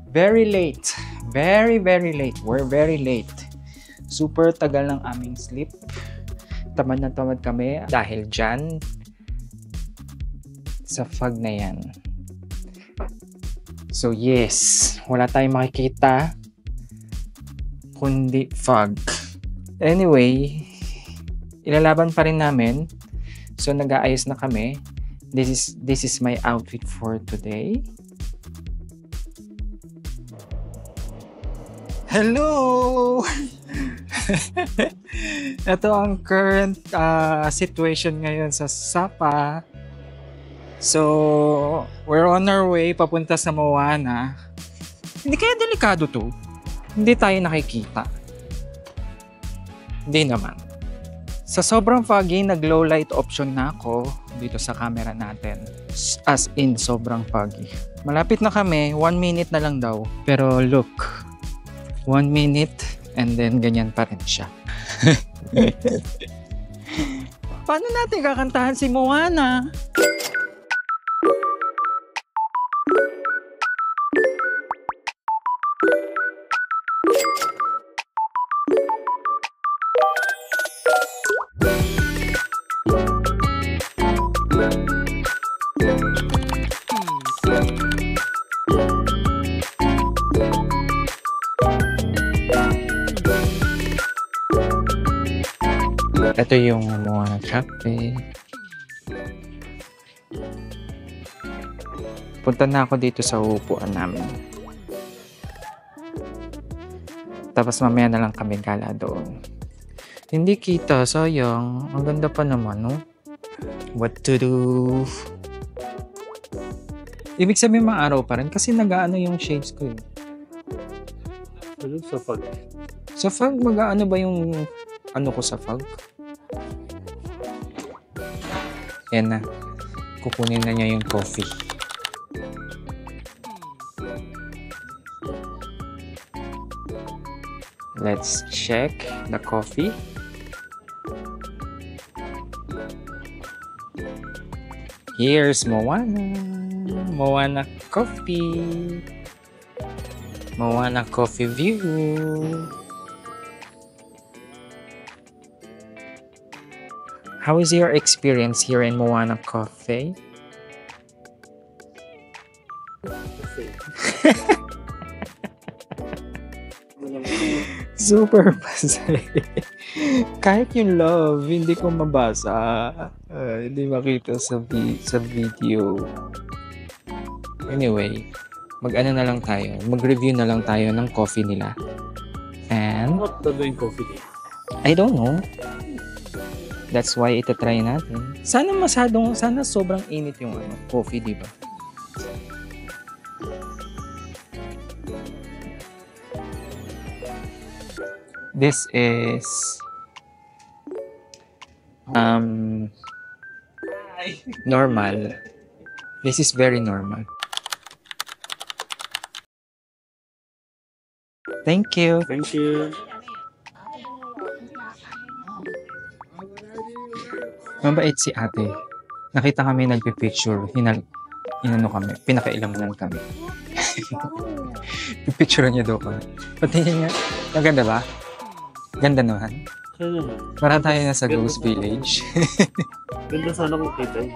Very late. Very, very late. We're very late. Super tagal ng aming sleep. Tamad na tamad kami dahil dyan sa fog na yan. So yes, wala tayong makikita kundi fog. Anyway, ilalaban pa rin namin. So nag-aayos na kami. This is my outfit for today. Hello! Ito ang current situation ngayon sa Sapa. So, we're on our way papunta sa Moana. Hindi kaya delikado to? Hindi tayo nakikita. Hindi naman. Sa sobrang foggy, nag-low light option na ako dito sa camera natin. As in, sobrang foggy. Malapit na kami, 1 minute na lang daw. Pero look, 1 minute and then ganyan pa rin siya. Paano natin kakantahan si Moana? Ito yung Moana Cafe. Punta na ako dito sa upuan namin. Tapos mamaya na lang kami gala doon. Hindi kita, sayang. Ang ganda pa naman, no? What to do? Ibig sabihin maaraw pa rin kasi nag-aano yung shades ko eh. Ano sa fog? Sa fog, mag-aano ba yung ano ko sa fog? Yan na. Kukunin na niya yung coffee. Let's check the coffee. Here's Moana. Moana Coffee. Moana Coffee View. How is your experience here in Moana Cafe? Super pasay. Kahit yung love, hindi ko mabasa. Hindi makita sa video. Anyway, mag-ano na lang tayo. Mag-review na lang tayo ng coffee nila. And What the doing coffee day? I don't know. That's why itatry natin. Sana sobrang init yung coffee, di ba? This is normal. This is very normal. Thank you. Thank you. Mabait si ate. Nakita kami nagpipicture. Inano kami. Pinakailaman kami. Pipicture niya daw kami. Pati niya. Ang ganda ba? Ganda naman. Kaya naman. Para tayo na sa Ghost Village. Ganda sana kung kita.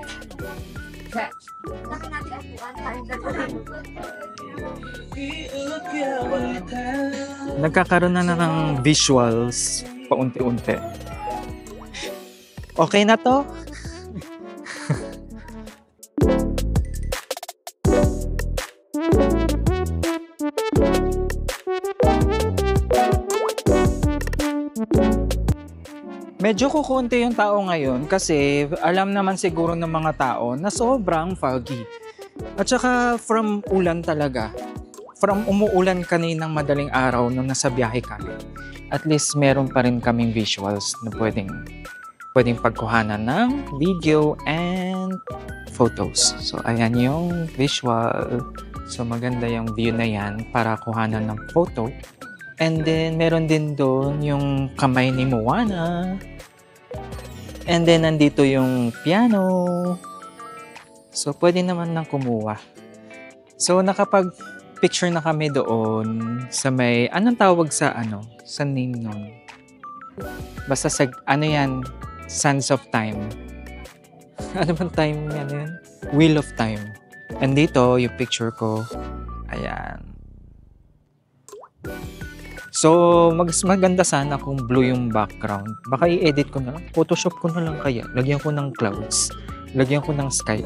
Nagkakaroon na ng visuals paunti-unti. Okay na to? Medyo kukunti yung tao ngayon kasi alam naman siguro ng mga tao na sobrang foggy. At saka from ulan talaga. From umuulan kaninang madaling araw nung nasa biyahe kami. At least meron pa rin kaming visuals na pwedeng pagkuhanan ng video and photos. So ayan yung visual. So maganda yung view na yan para kuhanan ng photo. And then meron din doon yung kamay ni Moana. And then nandito yung piano. So pwede naman nang kumuha. So nakapag nagpicture na kami doon sa may, anong tawag sa sa name nun? Basta sa, yan, Sands of Time. Ano bang time yan? Wheel of Time. And dito, yung picture ko, ayan. So, maganda sana kung blue yung background. Baka i-edit ko na lang. Photoshop ko na lang kaya. Lagyan ko ng clouds. Lagyan ko ng sky.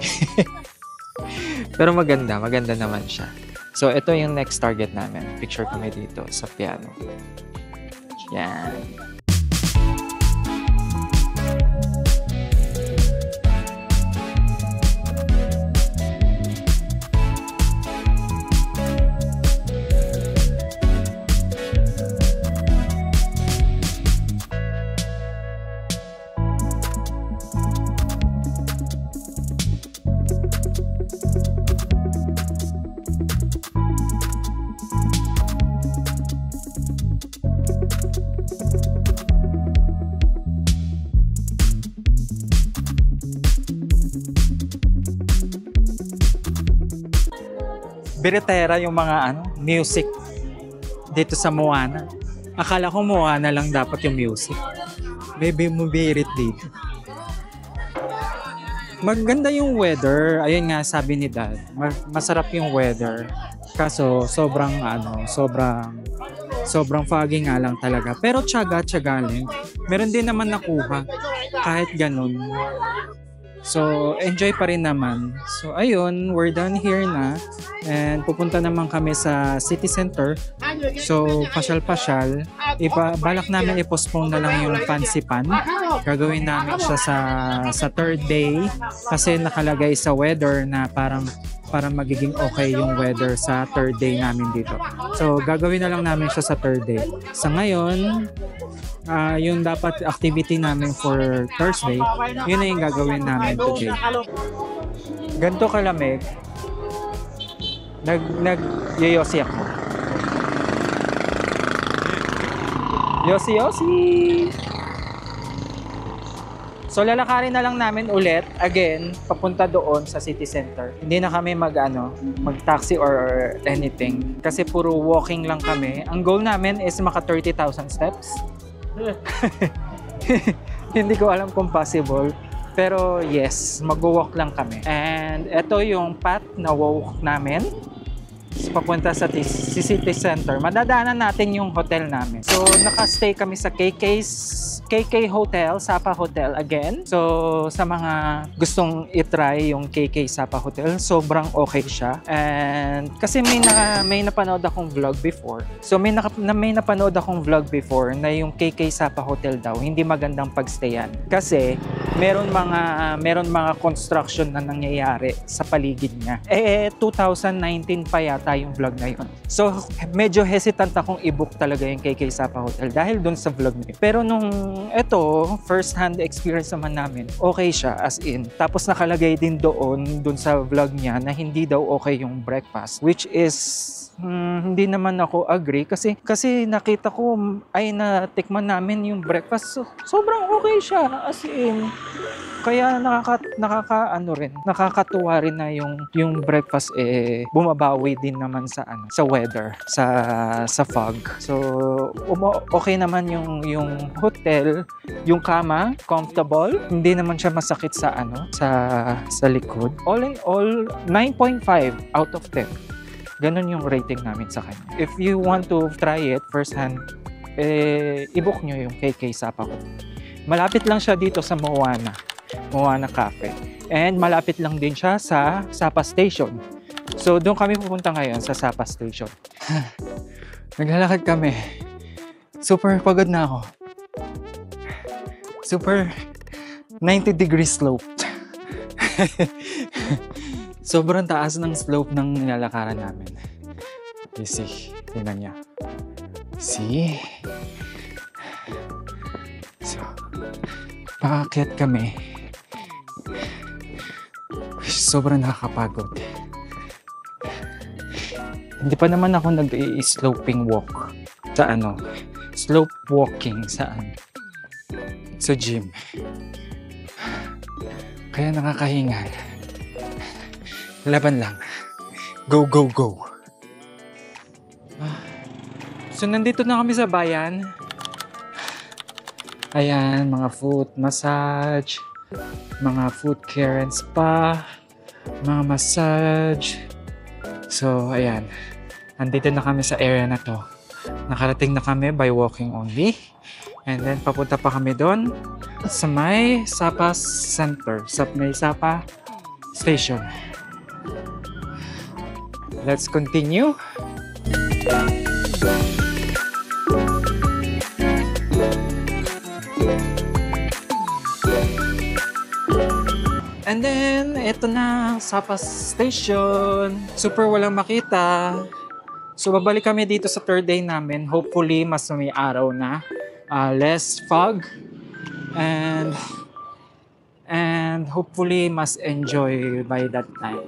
Pero maganda naman siya. So, ito yung next target namin. Picture kami dito sa piano. Yan. Biritera yung mga music dito sa Moana. Akala ko Moana lang dapat yung music. Maybe mubirit dito. Maganda yung weather. Ayun nga sabi ni Dad. Masarap yung weather. Kaso sobrang foggy nga lang talaga. Pero tiyaga lang. Meron din naman nakuha. Kahit ganun. So, enjoy pa rin naman. So, ayun, we're done here na. And pupunta naman kami sa city center. So, pasyal-pasyal. Balak namin i-postpone na lang yung Fancy Pan. Gagawin namin siya sa third day. Kasi nakalagay sa weather na parang magiging okay yung weather sa third day namin dito. So, gagawin na lang namin siya sa third day. Sa ngayon, yung dapat activity namin for Thursday, yun na yung gagawin namin today. Ganito kalamig, nag-yoyosi ako. Yosi! So lalakarin na lang namin ulit, again, papunta doon sa city center. Hindi na kami mag-taxi or anything. Kasi puro walking lang kami. Ang goal namin is maka 30,000 steps. Hindi ko alam kung possible. Pero yes, mag-walk lang kami. And ito yung path na walk namin. Papunta sa city center. Madadaanan natin yung hotel namin. So naka-stay kami sa KK Hotel, Sapa Hotel again. So sa mga gustong i-try yung KK Sapa Hotel, sobrang okay siya. And kasi may napanood akong vlog before. So may napanood akong vlog before na yung KK Sapa Hotel daw hindi magandang pagstayan. Kasi meron mga construction na nangyayari sa paligid niya. 2019 pa yata yung vlog na yun. So medyo hesitant akong i-book talaga yung KK Sapa Hotel dahil dun sa vlog na yun. Pero nung first hand experience naman namin, okay siya as in. Tapos nakalagay din dun sa vlog niya na hindi daw okay yung breakfast, which is hindi naman ako agree kasi nakita ko natikman namin yung breakfast, so, sobrang okay siya as in. Kaya nakakatuwa rin na yung breakfast bumabawi din naman sa weather, sa fog. So okay naman yung hotel, yung kama comfortable, hindi naman siya masakit sa likod. All in all, 9.5 out of 10. Ganon yung rating namin sa kanya. If you want to try it first hand, i-book nyo yung KK Sapa ko. Malapit lang siya dito sa Moana Cafe. And malapit lang din siya sa Sapa Station. So doon kami pupunta ngayon sa Sapa Station. Naglalakad kami. Super pagod na ako. Super 90-degree slope. Sobrang taas ng slope ng nilalakaran namin. You see, tingnan niya. See? So, paakyat kami. Sobrang nakakapagod. Hindi pa naman ako nag-sloping walk sa slope walking sa gym. Kaya nakakahinga. Laban lang. Go, go, go. So, nandito na kami sa bayan. Ayan, mga foot massage, mga foot care and spa, mga massage. So, ayan. Nandito na kami sa area na to. Nakarating na kami by walking only. And then, papunta pa kami doon sa may Sapa Center, sa may Sapa Station. Let's continue. And then, eto na, Sapa Station. Super walang makita. So, babalik kami dito sa third day namin. Hopefully, mas may araw na. Less fog. And hopefully, mas enjoy by that time.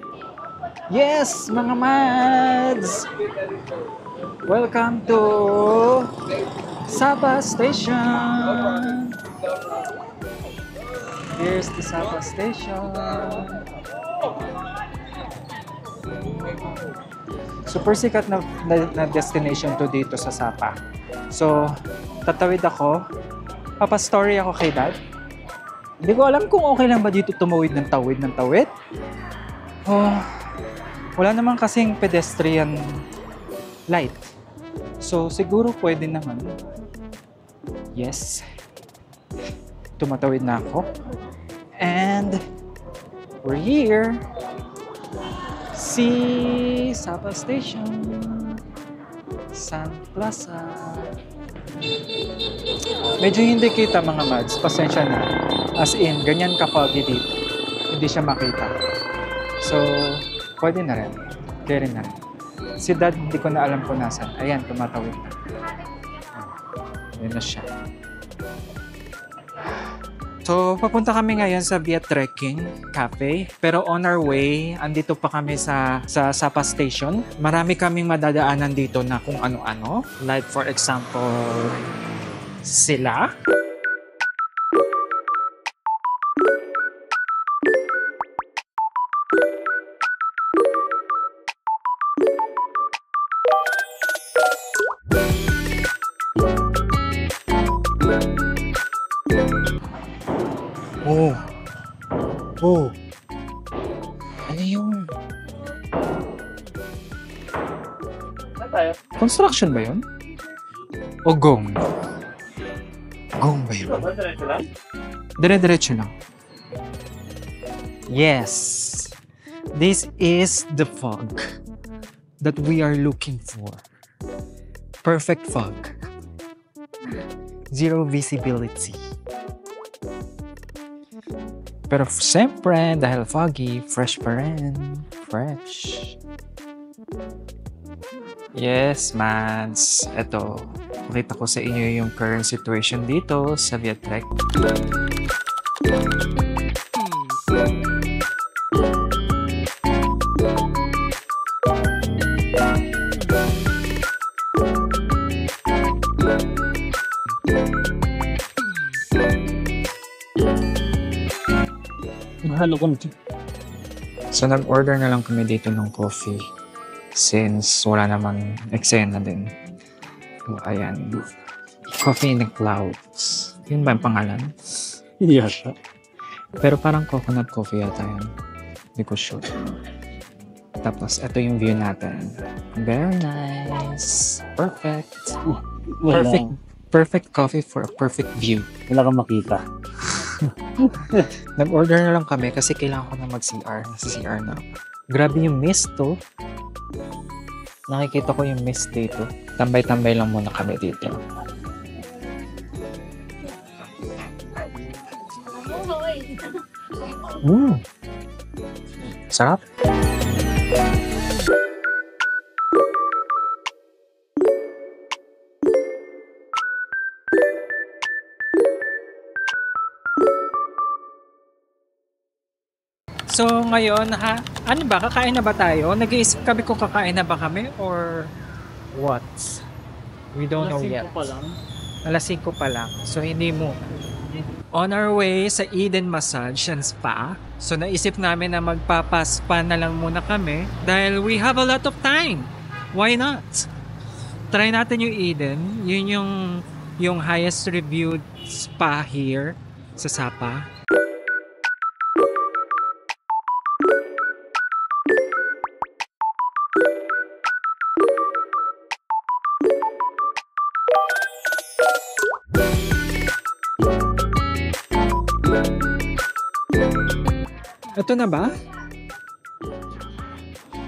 Yes, mga mads! Welcome to Sapa Station! Here's the Sapa Station. Super sikat na destination to dito sa Sapa. So, tatawid ako. Papastory ako kay Dad. Hindi ko alam kung okay lang ba dito tumawid ng tawid. Oh, wala naman kasing pedestrian light. So, siguro pwede naman. Yes. Tumatawid na ako. And we're here. See Sapa Station. Sun Plaza. Medyo hindi kita mga mads. Pasensya na. As in, ganyan ka-foggy dito. Hindi siya makita. So, pwede na rin. Carry na rin. Si Dad, hindi ko na alam kung nasan. Ayan, tumatawid na. Ayan na siya. So, papunta kami ngayon sa Via Trekking Cafe. Pero on our way, andito pa kami sa Sapa Station. Marami kaming madadaanan dito na kung ano-ano. Like for example, sila. Oh. Ano yun? Saan tayo? Construction ba yun? O gong? Gong ba yun? Diretso lang? Dire-diretso lang. Yes. This is the fog that we are looking for. Perfect fog. Zero visibility. Pero siyempre, dahil foggy, fresh pa rin. Fresh. Yes, mans. Eto, pakita ko sa inyo yung current situation dito sa Via Trek. Mahalo ko na. So, nag-order na lang kami dito ng coffee since wala namang eksena din. So, ayan. Coffee in the Clouds. Yun ba yung pangalan? Hindi yata. Pero parang coconut coffee yata yan. Hindi ko sure. Tapos, ito yung view natin. Very nice. Perfect. Perfect coffee for a perfect view. Wala kang makita. Nag-order na lang kami kasi kailangan ko na mag-CR. Nasa CR na ako. Grabe yung mist to. Nakikita ko yung mist dito. Tambay-tambay lang muna kami dito. Sarap. So ngayon, ano ba? Kakain na ba tayo? Nag-iisip kami kung kakain na ba kami or what? We don't know yet. Alas 5 pa lang. So hindi mo. On our way sa Eden Massage and Spa. So naisip namin na magpapaspa na lang muna kami dahil we have a lot of time. Why not? Try natin yung Eden. Yun yung highest reviewed spa here sa Sapa. Ito na ba?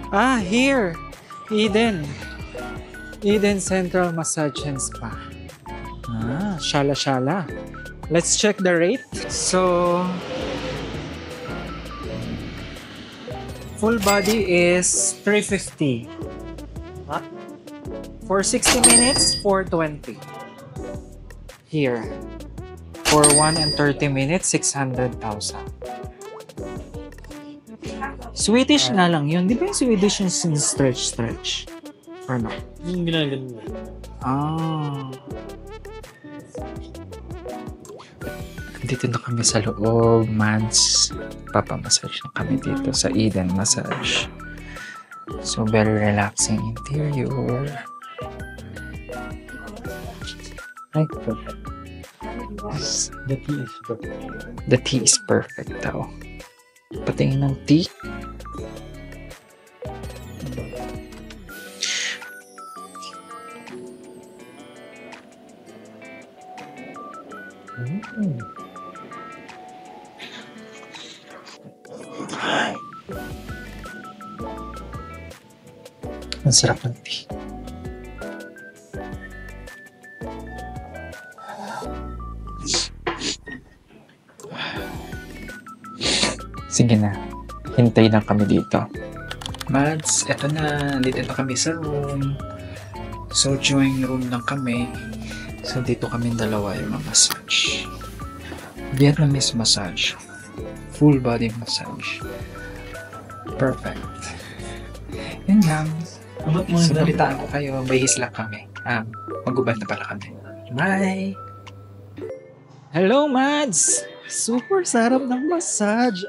Ah, here. Eden. Eden Central Massage and Spa. Ah, shala-shala. Let's check the rate. So, full body is 350. What? For 60 minutes, 420. Here. For 1 and 30 minutes, 600,000. Swedish na lang yun. Di ba yung Swedish yung stretch? Or no? Yung ginagaling mo. Ah. Dito na kami sa loob, Mads. Papamassage na kami dito sa Eden Massage. So, very relaxing interior. Ay, perfect. The tea is perfect. The tea is perfect daw. Patingin ng tea. Ang sarap ng tea. Sige na. Hintay lang kami dito. Mads, eto na. Dito na kami sa room. So, join room lang kami. So, dito kami dalawa yung massage. Vietnamese massage. Full body massage. Perfect. Yun lang. So, balitaan ko kayo. Bahis lang kami. Magubad na pala kami. Bye! Hello, Mads! Super sarap ng massage.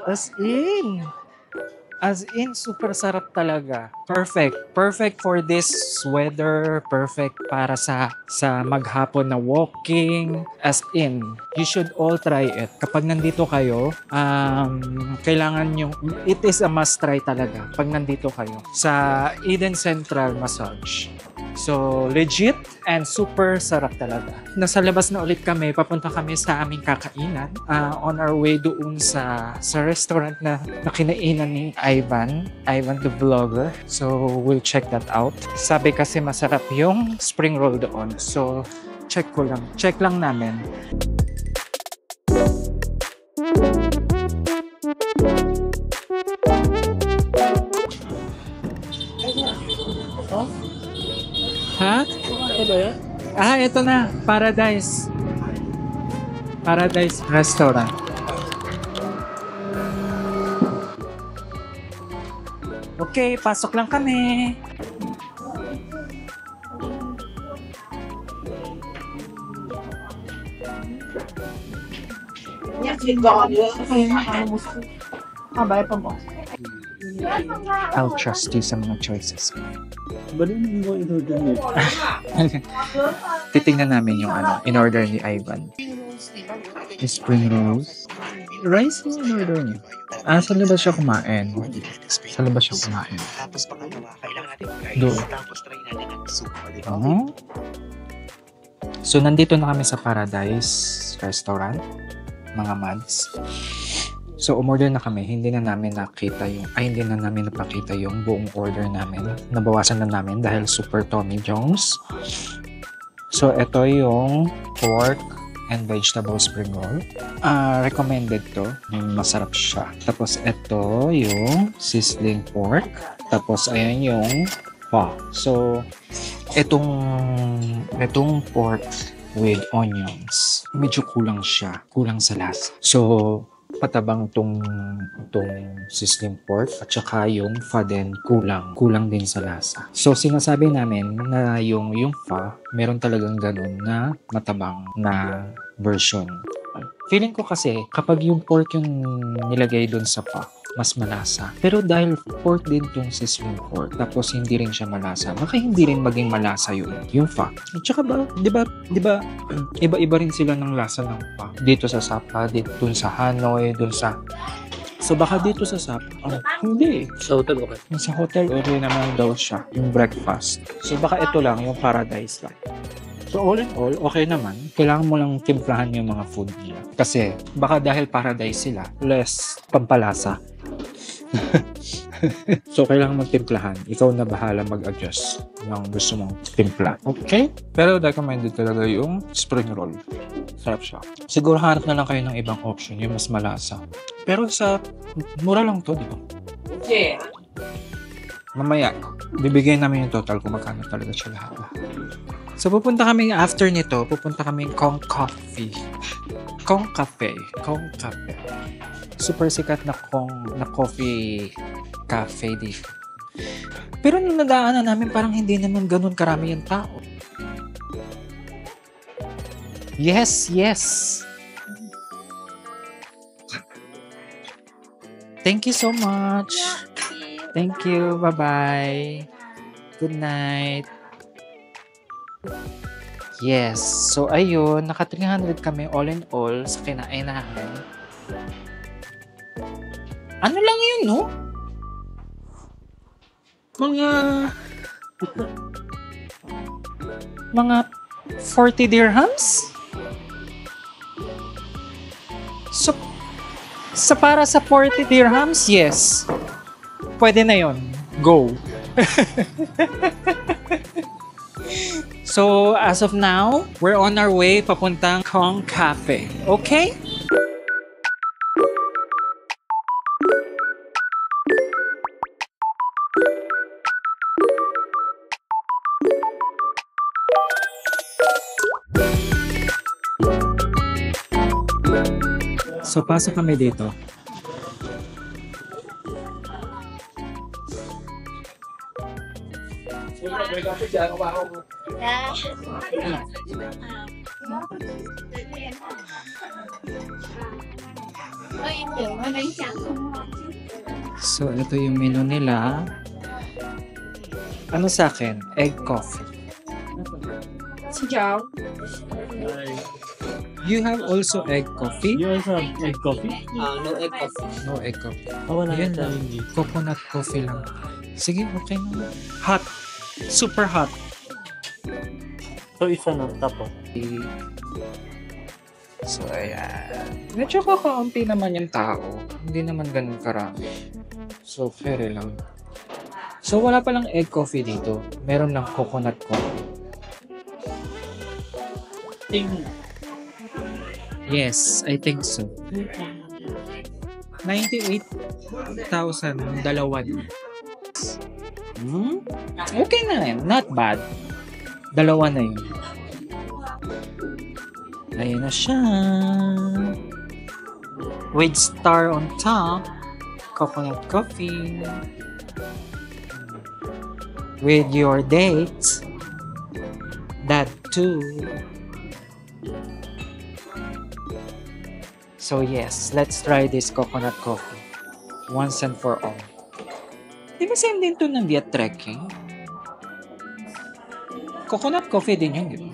As in, super sarap talaga. Perfect. Perfect for this weather. Perfect para sa maghapon na walking. As in, you should all try it. Kapag nandito kayo, kailangan nyo, it is a must try talaga pag nandito kayo sa Eden Central Massage. So, legit and super sarap talaga. Nasa labas na ulit kami. Papunta kami sa aming kakainan. On our way doon sa restaurant na kinainan ni Ivan the vlogger. So, we'll check that out. Sabi kasi masarap yung spring roll doon. So, check lang namin. Ha? Ano ba yan? Ito na. Paradise. Paradise Restaurant. Okay, pasok lang kami. I'll trust you sa mga choices mo. Bali mo ito dyan eh. Titingnan namin yung in-order ni Ivan. Spring rolls. Rice yung in-order niya. Sa labas siya kumain. Tapos pangalawa, kailangan natin guys. Doon. Tapos try natin ang soup. So, nandito na kami sa Paradise Restaurant, mga Mads. So, umorder na kami. Hindi na namin napakita yung buong order namin. Nabawasan na namin dahil super Tommy Jones. So, ito yung pork and vegetable spring roll. Recommended to. Masarap siya. Tapos, ito yung sizzling pork. Tapos, ayan yung pho. So, itong pork with onions, medyo kulang siya. Kulang sa lasa. So, patabang tong sizzling pork at saka yung pho din kulang din sa lasa. So sinasabi namin na yung pho meron talagang ganun na matabang na version. Feeling ko kasi kapag yung pork yung nilagay dun sa pho, mas malasa. Pero dahil pork din tong sizzling pork, tapos hindi rin siya malasa, baka hindi rin maging malasa yung pho. At saka ba, di ba, iba-iba rin sila ng lasa ng pho. Dito sa Sapa, dun sa Hanoi, dun sa... So baka dito sa Sapa, hindi. Sa hotel ba kayo? Sa hotel, ori naman daw siya, yung breakfast. So baka ito lang, yung paradise lang. So all in all, okay naman. Kailangan mo lang timplahan yung mga food nila. Kasi baka dahil paradise sila, less pampalasa. So kailangan magtimplahan. Ikaw na bahala mag-adjust ng gusto mong timpla. Okay? Pero recommended talaga yung spring roll. Sarap siya. Siguro hanap na lang kayo ng ibang option, yung mas malasa. Pero sa mura lang to, di ba? Yeah. Mamaya, bibigyan namin yung total kung magkano talaga siya lahat. So, pupunta kami after nito, pupunta kami Kong Coffee. Kong Cafe. Kong Cafe. Super sikat na coffee cafe dito. Pero nung nadaanan namin, parang hindi naman ganun karami yung tao. Yes, yes. Thank you so much. Thank you. Bye-bye. Good night. Yes. So, ayun. Naka 300 kami all in all sa kinainahan. Ano lang yun, no? Mga 40 dirhams? So, para sa 40 dirhams, yes. Pwede na yon. Go. So, as of now, we're on our way papuntang Kong Cafe. Okay? So, pasok kami dito. So, ito yung menu nila. Ano sa akin? Egg coffee. You have also egg coffee? You also have egg coffee? No egg coffee. No egg coffee. Wala Ayan na lang. tayo dito. Coconut coffee lang. Sige, okay na. Hot. Super hot. So, isa na, tapos. So, ayan. Medyo kakaunti naman yung tao. Hindi naman ganun karami. So, fair lang. So, wala palang egg coffee dito. Meron lang coconut coffee. Yes, I think so. 98,000 dalawan. Okay na yan. Not bad. Dalawa na yun. Ayan na siya. With star on top. Coconut coffee. With your date. That too. So yes, let's try this coconut coffee. Once and for all. Di ba same din to ng Viet Trekking? Coconut coffee din yun, di ba?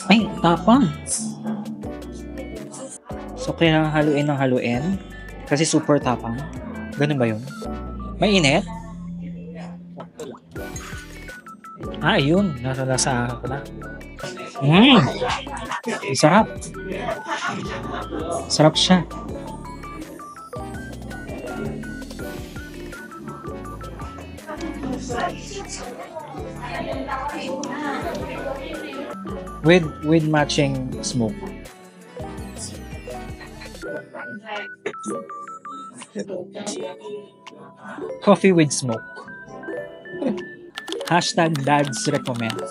Ay, tapang. So, kailangan haluin ng haluin. Kasi super tapang. Ganun ba yun? Mainit? Ah, yun. Nasa ko na. Sarap. Sarap siya. With matching smoke. Coffee with smoke. Hashtag dads recommend.